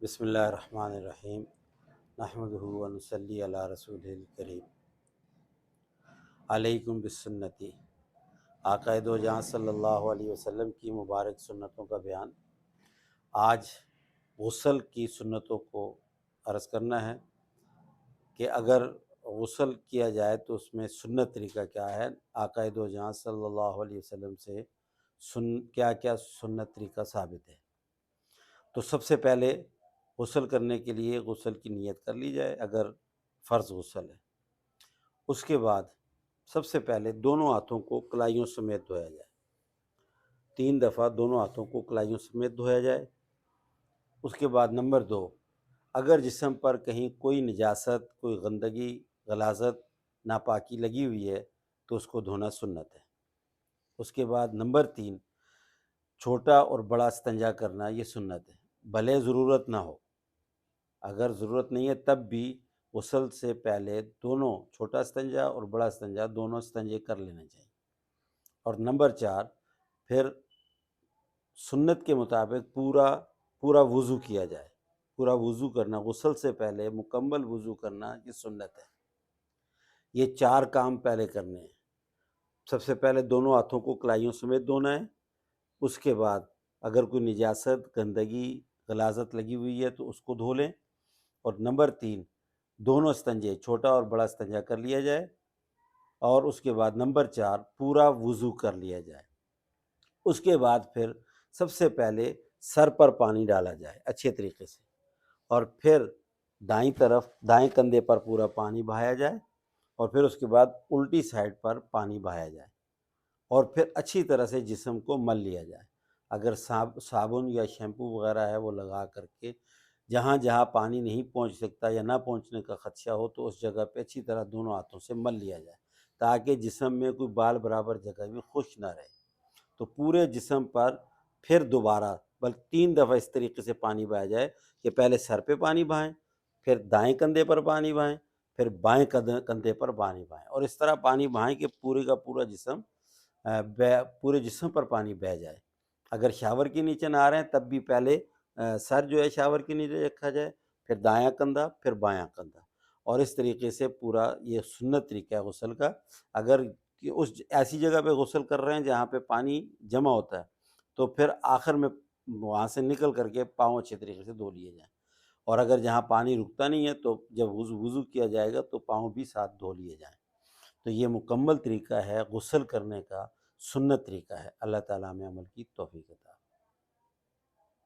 بسم اللہ الرحمن الرحیم نحمدہ و نصلی علی رسول الکریم علیکم بسنتی آقا دو جہاں صلی اللہ علیہ وسلم کی مبارک سنتوں کا بیان۔ آج غسل کی سنتوں کو عرض کرنا ہے کہ اگر غسل کیا جائے تو اس میں سنت طریقہ کیا ہے۔ آقا دو جہاں صلی اللہ علیہ وسلم سے کیا کیا سنت طریقہ ثابت ہے۔ تو سب سے پہلے غسل کرنے کے لیے غسل کی نیت کر لی جائے اگر فرض غسل ہے۔ اس کے بعد سب سے پہلے دونوں ہاتھوں کو کلائیوں سمیت دھویا جائے، 3 دفعہ دونوں ہاتھوں کو کلائیوں سمیت دھویا جائے۔ اس کے بعد نمبر 2، اگر جسم پر کہیں کوئی نجاست، کوئی گندگی، غلاظت، ناپاکی لگی ہوئی ہے تو اس کو دھونا سنت ہے۔ اس کے بعد نمبر 3، چھوٹا اور بڑا استنجا کرنا یہ سنت ہے، بھلے ضرورت نہ ہو۔ اگر ضرورت نہیں ہے تب بھی غسل سے پہلے دونوں چھوٹا استنجا اور بڑا استنجا دونوں استنجے کر لینے چاہیے۔ اور نمبر 4، پھر سنت کے مطابق پورا وضو کیا جائے۔ پورا وضو کرنا، غسل سے پہلے مکمل وضو کرنا یہ سنت ہے۔ یہ 4 کام پہلے کرنے ہیں۔ سب سے پہلے دونوں ہاتھوں کو کلائیوں سمیت دھونا ہے۔ اس کے بعد اگر کوئی نجاست، گندگی، غلاظت لگی ہوئی ہے تو اس کو دھو لیں۔ اور نمبر 3، دونوں استنجے چھوٹا اور بڑا استنجا کر لیا جائے۔ اور اس کے بعد نمبر 4، پورا وضو کر لیا جائے۔ اس کے بعد پھر سب سے پہلے سر پر پانی ڈالا جائے اچھے طریقے سے، اور پھر دائیں کندھے پر پورا پانی بہایا جائے، اور پھر اس کے بعد الٹی سائڈ پر پانی بہایا جائے، اور پھر اچھی طرح سے جسم کو مل لیا جائے۔ اگر صابن یا شیمپو وغیرہ ہے وہ لگا کر کے جہاں جہاں پانی نہیں پہنچ سکتا یا نہ پہنچنے کا خدشہ ہو تو اس جگہ پہ اچھی طرح دونوں ہاتھوں سے مل لیا جائے، تاکہ جسم میں کوئی بال برابر جگہ بھی خشک نہ رہے۔ تو پورے جسم پر پھر دوبارہ بلکہ 3 دفعہ اس طریقے سے پانی بہایا جائے کہ پہلے سر پہ پانی بہائیں، پھر دائیں کندھے پر پانی بہائیں، پھر بائیں کندھے پر پانی بہائیں، اور اس طرح پانی بہائیں کہ پورے کا پورا جسم پورے جسم پر پانی بہہ جائے۔ اگر شاور کے نیچے نہ آ رہے ہیں تب بھی پہلے سر جو ہے شاور کے نیچے رکھا جائے، پھر دایاں کندھا، پھر بایاں کندھا، اور اس طریقے سے پورا یہ سنت طریقہ ہے غسل کا۔ اگر اس ایسی جگہ پہ غسل کر رہے ہیں جہاں پہ پانی جمع ہوتا ہے تو پھر آخر میں وہاں سے نکل کر کے پاؤں اچھے طریقے سے دھو لیے جائیں، اور اگر جہاں پانی رکتا نہیں ہے تو جب وضو کیا جائے گا تو پاؤں بھی ساتھ دھو لیے جائیں۔ تو یہ مکمل طریقہ ہے غسل کرنے کا، سنت طریقہ ہے۔ اللہ تعالیٰ ہمیں عمل کی توفیق عطا